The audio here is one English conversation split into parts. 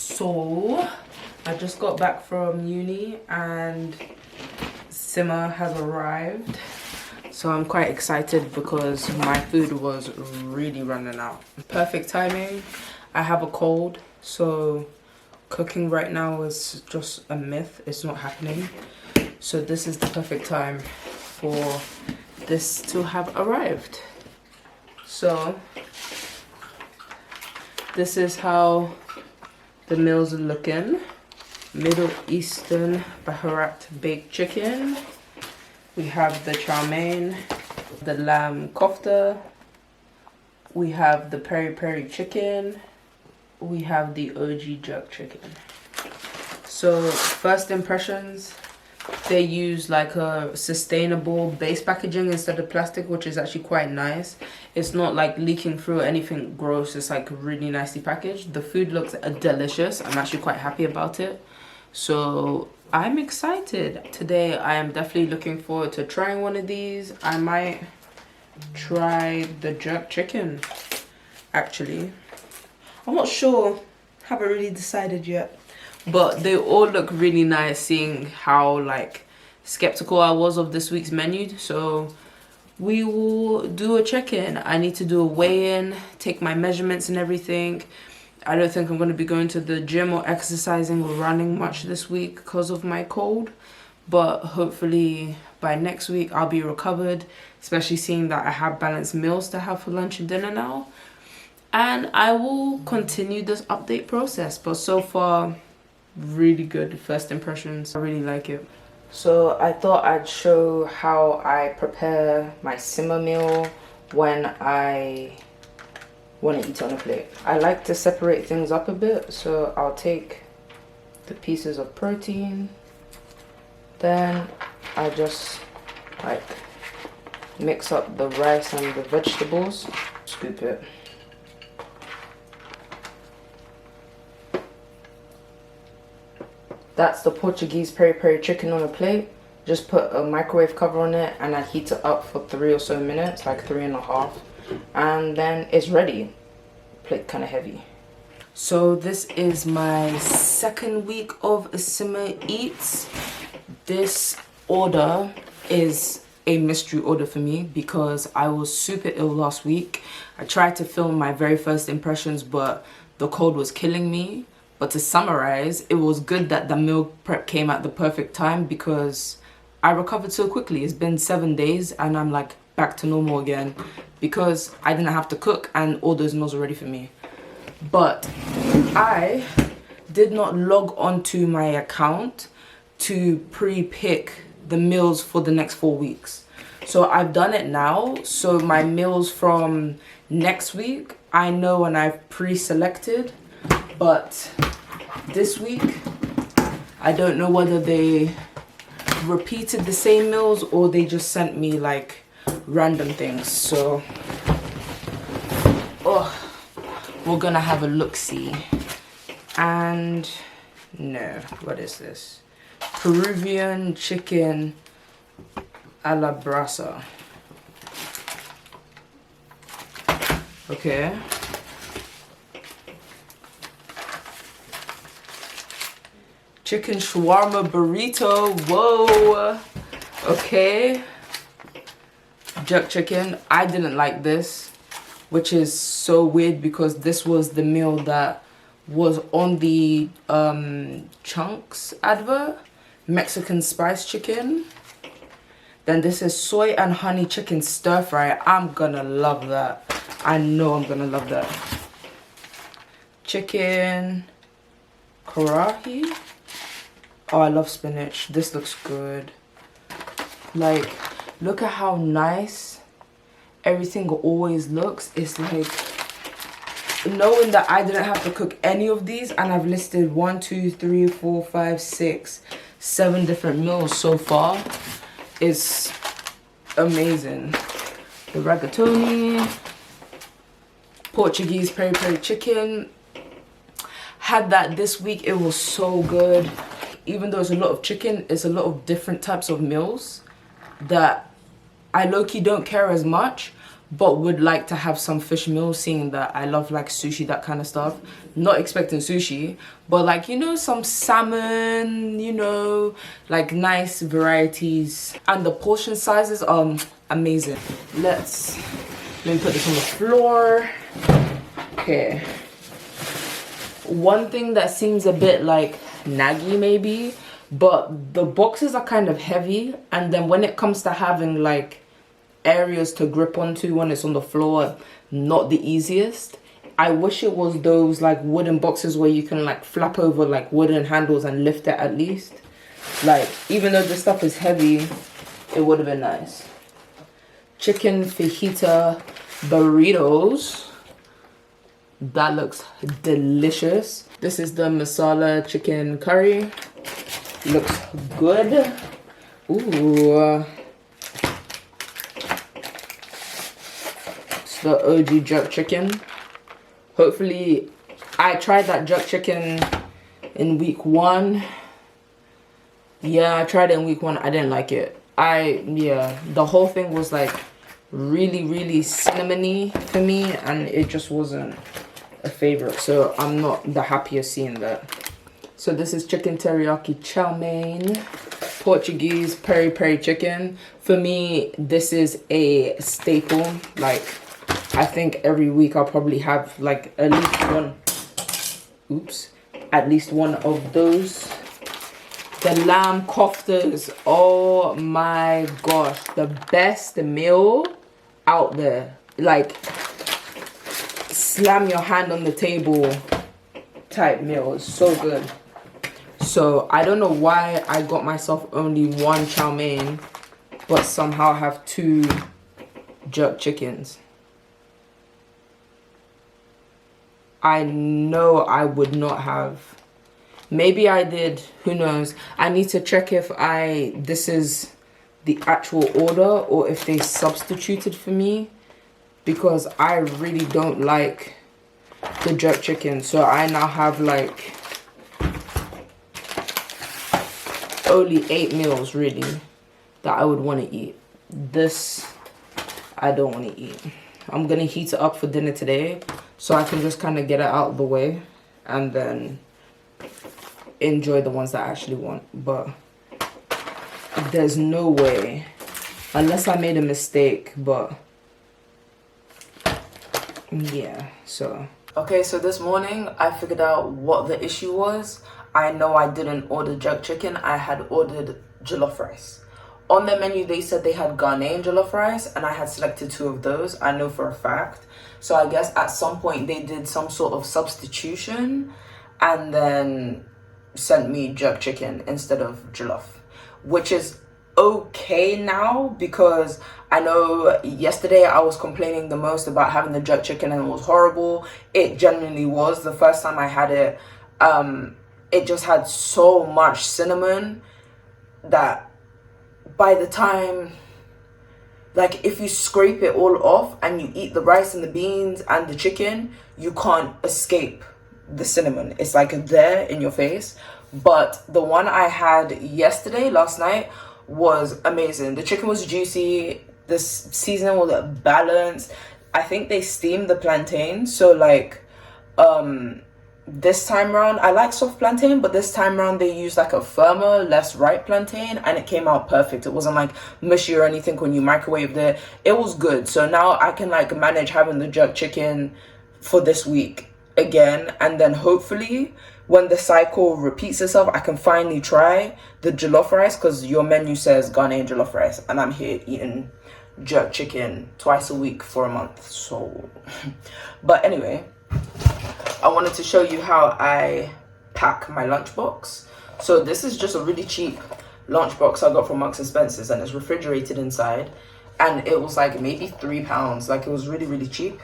So I just got back from uni and Simmer has arrived. So I'm quite excited because my food was really running out. Perfect timing. I have a cold, so cooking right now is just a myth. It's not happening. So this is the perfect time for this to have arrived. So this is how the meals are looking. Middle Eastern Baharat baked chicken. We have the chow mein, the lamb kofta. We have the peri peri chicken. We have the OG jerk chicken. So first impressions, they use like a sustainable base packaging instead of plastic, which is actually quite nice. It's not like leaking through or anything gross. It's like really nicely packaged. The food looks delicious. I'm actually quite happy about it. So I'm excited. Today I am definitely looking forward to trying one of these. I might try the jerk chicken, actually. I'm not sure. Haven't really decided yet. But they all look really nice, seeing how like skeptical I was of this week's menu. So we will do a check-in. I need to do a weigh-in, take my measurements and everything. I don't think I'm going to be going to the gym or exercising or running much this week because of my cold. But hopefully by next week I'll be recovered, especially seeing that I have balanced meals to have for lunch and dinner now. And I will continue this update process. But so far, really good first impressions. I really like it. So I thought I'd show how I prepare my simmer meal when I want to eat on a plate. I like to separate things up a bit, so I'll take the pieces of protein, then I just like mix up the rice and the vegetables, scoop it. That's the Portuguese peri peri chicken on a plate. Just put a microwave cover on it and I heat it up for 3 or so minutes, like 3.5. And then it's ready. Plate kind of heavy. So this is my second week of Simmer Eats. This order is a mystery order for me because I was super ill last week. I tried to film my very first impressions, but the cold was killing me. But to summarize, it was good that the meal prep came at the perfect time because I recovered so quickly. It's been 7 days and I'm like back to normal again because I didn't have to cook and all those meals are ready for me. But I did not log onto my account to pre-pick the meals for the next 4 weeks. So I've done it now. So my meals from next week, I know and I've pre-selected. But this week, I don't know whether they repeated the same meals or they just sent me like random things. So we're gonna have a look-see. And no, what is this? Peruvian chicken a la brasa. Okay. Chicken shawarma burrito. Whoa. Okay. Jerk chicken. I didn't like this, which is so weird because this was the meal that was on the Chunks advert. Mexican spice chicken. Then this is soy and honey chicken stir fry. I'm gonna love that. I know I'm gonna love that. Chicken karahi. Oh, I love spinach. This looks good. Like, look at how nice everything always looks. It's like, knowing that I didn't have to cook any of these, and I've listed 1, 2, 3, 4, 5, 6, 7 different meals so far, is amazing. The rigatoni, Portuguese peri peri chicken. Had that this week. It was so good. Even though it's a lot of chicken, it's a lot of different types of meals that I low-key don't care as much, but would like to have some fish meals, seeing that I love like sushi, that kind of stuff. Not expecting sushi, but like, you know, some salmon, you know, like nice varieties. And the portion sizes are amazing. Let me put this on the floor. Okay. One thing that seems a bit like naggy maybe, but the boxes are kind of heavy, and then when it comes to having like areas to grip onto when it's on the floor, not the easiest. I wish it was those like wooden boxes where you can like flap over like wooden handles and lift it at least. Like, even though this stuff is heavy, it would have been nice. Chicken fajita burritos. That looks delicious. This is the masala chicken curry. Looks good. Ooh. It's the OG jerk chicken. Hopefully, I tried that jerk chicken in week 1. Yeah, I tried it in week 1. I didn't like it. The whole thing was like really, really cinnamony for me, and it just wasn't a favorite. So I'm not the happiest seeing that. So this is chicken teriyaki chow mein, Portuguese peri-peri chicken. For me, this is a staple. Like, I think every week I'll probably have like at least one of those. The lamb koftas, oh my gosh, the best meal out there. Like, slam your hand on the table type meal. It's so good. So I don't know why I got myself only 1 chow mein, but somehow have 2 jerk chickens. I know I would not have. Maybe I did, who knows. I need to check if this is the actual order or if they substituted for me, because I really don't like the jerk chicken. So I now have like only 8 meals really that I would want to eat. This I don't want to eat. I'm gonna heat it up for dinner today so I can just kind of get it out of the way and then enjoy the ones that I actually want. But there's no way, unless I made a mistake. But yeah, so okay, so this morning I figured out what the issue was. I know I didn't order jerk chicken. I had ordered jollof rice. On the menu they said they had Ghanaian jollof rice, and I had selected 2 of those. I know for a fact. So I guess at some point they did some sort of substitution and then sent me jerk chicken instead of jollof, which is okay now, because I know yesterday I was complaining the most about having the jerk chicken and it was horrible. It genuinely was. The first time I had it, it just had so much cinnamon that by the time, like, if you scrape it all off and you eat the rice and the beans and the chicken, you can't escape the cinnamon. It's like there in your face. But the one I had last night, was amazing. The chicken was juicy, the seasoning was balanced. I think they steamed the plantain, so like this time around I like soft plantain, but this time around they used like a firmer, less ripe plantain, and it came out perfect. It wasn't like mushy or anything when you microwaved it. It was good. So now I can like manage having the jerk chicken for this week again, and then hopefully when the cycle repeats itself I can finally try the jollof rice, because your menu says Ghanaian jollof rice and I'm here eating jerk chicken twice a week for a month. So but anyway, I wanted to show you how I pack my lunchbox. So this is just a really cheap lunchbox I got from Marks and Spencer's, and it's refrigerated inside, and it was like maybe £3. Like, it was really, really cheap.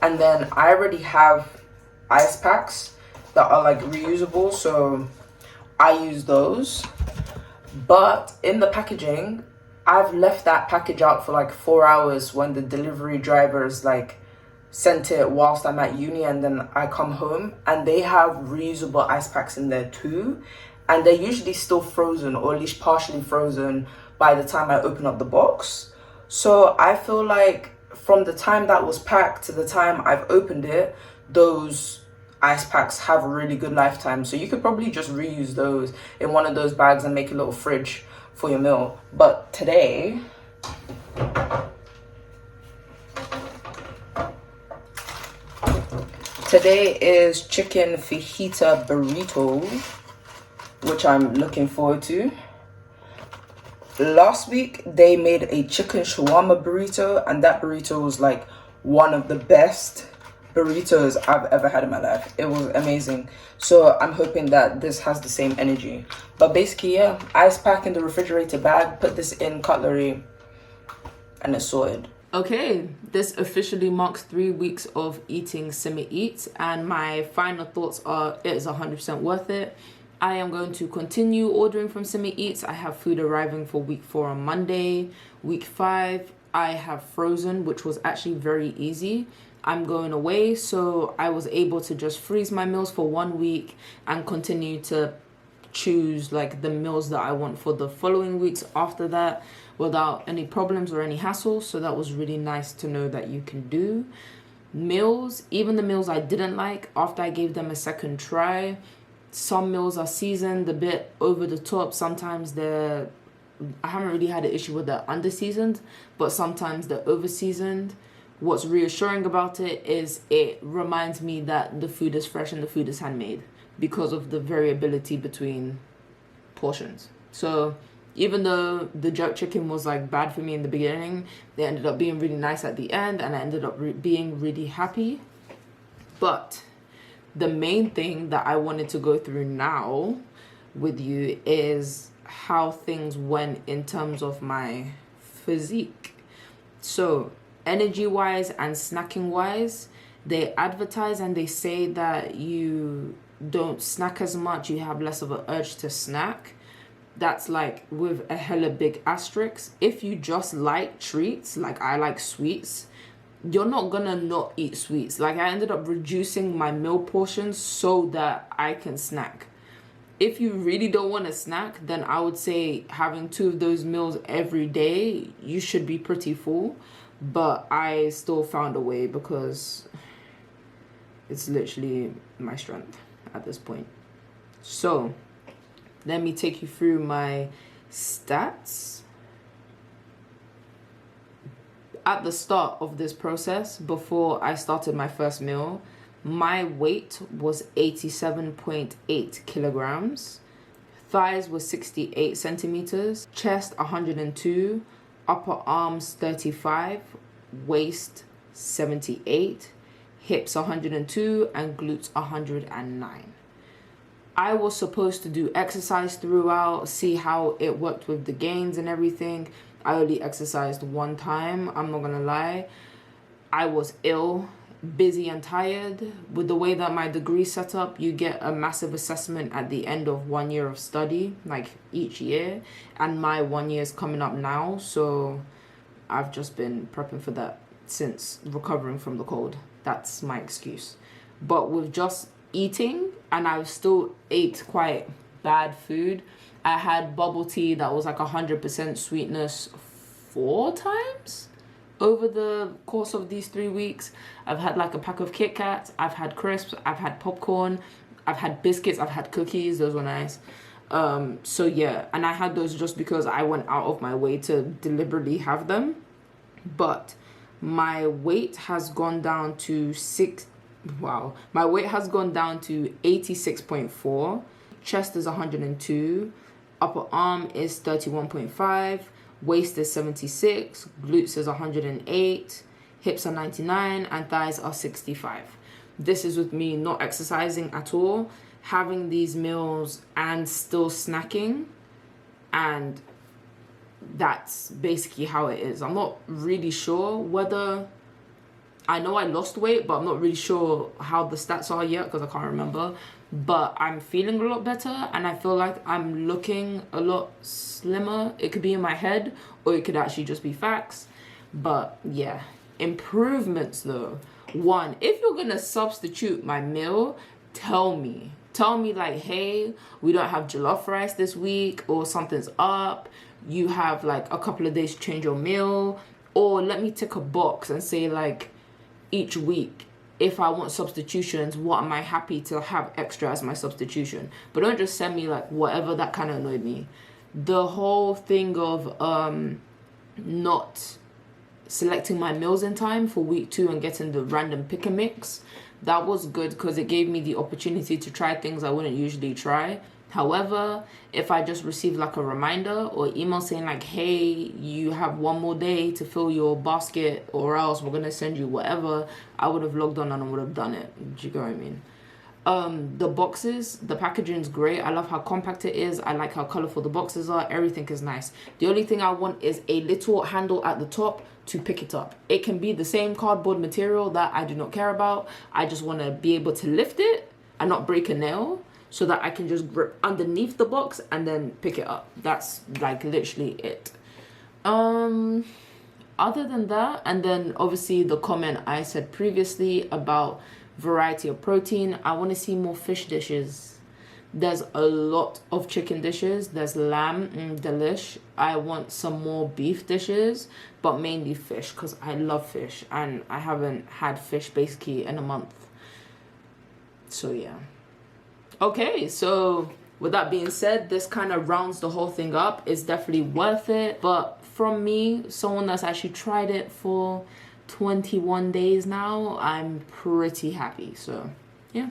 And then I already have ice packs that are like reusable, so I use those. But in the packaging, I've left that package out for like 4 hours when the delivery drivers like sent it whilst I'm at uni, and then I come home and they have reusable ice packs in there too, and they're usually still frozen, or at least partially frozen, by the time I open up the box. So I feel like from the time that was packed to the time I've opened it, those ice packs have a really good lifetime. So you could probably just reuse those in one of those bags and make a little fridge for your meal. But today, is chicken fajita burrito, which I'm looking forward to. Last week they made a chicken shawarma burrito, and that burrito was like one of the best burritos I've ever had in my life. It was amazing. So I'm hoping that this has the same energy. But basically, yeah, ice pack in the refrigerator bag, put this in cutlery, and it's sorted. Okay, this officially marks 3 weeks of eating Simi Eats, and my final thoughts are it is 100% worth it. I am going to continue ordering from Simi Eats. I have food arriving for week 4 on Monday. Week 5, I have frozen, which was actually very easy. I'm going away, so I was able to just freeze my meals for 1 week and continue to choose like the meals that I want for the following weeks after that without any problems or any hassle. So that was really nice to know that you can do. Meals, even the meals I didn't like, after I gave them a second try, some meals are seasoned a bit over the top. Sometimes I haven't really had an issue with the under seasoned, but sometimes they're over seasoned. What's reassuring about it is it reminds me that the food is fresh and the food is handmade because of the variability between portions. So even though the jerk chicken was like bad for me in the beginning, they ended up being really nice at the end, and I ended up being really happy. But the main thing that I wanted to go through now with you is how things went in terms of my physique. So energy wise and snacking wise, they advertise and they say that you don't snack as much, you have less of an urge to snack. That's like with a hella big asterisk. If you just like treats, like I like sweets, you're not gonna not eat sweets. Like I ended up reducing my meal portions so that I can snack. If you really don't want to snack, then I would say having 2 of those meals every day, you should be pretty full. But I still found a way because it's literally my strength at this point. So let me take you through my stats. At the start of this process, before I started my first meal, my weight was 87.8 kilograms. Thighs were 68 centimeters. Chest 102. Upper arms 35. Waist 78. Hips 102. And glutes 109. I was supposed to do exercise throughout, see how it worked with the gains and everything. I only exercised 1 time, I'm not gonna lie. I was ill, busy and tired. With the way that my degree set up, you get a massive assessment at the end of 1 year of study, like each year. And my 1 year is coming up now, so I've just been prepping for that since recovering from the cold. That's my excuse. But with just eating, and I still ate quite bad food. I had bubble tea that was like 100% sweetness 4 times over the course of these 3 weeks. I've had like a pack of Kit Kats, I've had crisps, I've had popcorn, I've had biscuits, I've had cookies, those were nice. So yeah, and I had those just because I went out of my way to deliberately have them. But my weight has gone down to my weight has gone down to 86.4. Chest is 102. Upper arm is 31.5. Waist is 76. Glutes is 108. Hips are 99. And thighs are 65. This is with me not exercising at all, having these meals and still snacking. And that's basically how it is. I'm not really sure whether... I know I lost weight, but I'm not really sure how the stats are yet because I can't remember. But I'm feeling a lot better and I feel like I'm looking a lot slimmer. It could be in my head or it could actually just be facts. But yeah, improvements though. 1, if you're gonna substitute my meal, tell me like, hey, we don't have jollof rice this week or something's up. You have like a couple of days to change your meal. Or let me tick a box and say like each week, if I want substitutions, what am I happy to have extra as my substitution? But don't just send me like whatever. That kind of annoyed me. The whole thing of not selecting my meals in time for week 2 and getting the random pick and mix, that was good because it gave me the opportunity to try things I wouldn't usually try. However, if I just received like a reminder or email saying like, hey, you have 1 more day to fill your basket or else we're gonna send you whatever, I would have logged on and I would have done it. Do you get what I mean? The boxes, the packaging is great. I love how compact it is. I like how colorful the boxes are. Everything is nice. The only thing I want is a little handle at the top to pick it up. It can be the same cardboard material, that I do not care about. I just want to be able to lift it and not break a nail, so that I can just grip underneath the box and then pick it up. That's like literally it. Other than that, and then obviously the comment I said previously about variety of protein, I want to see more fish dishes. There's a lot of chicken dishes. There's lamb, delish. I want some more beef dishes, but mainly fish because I love fish and I haven't had fish basically in a month. So yeah. Okay, so with that being said, this kind of rounds the whole thing up. It's definitely worth it. But from me, someone that's actually tried it for 21 days now, I'm pretty happy. So yeah.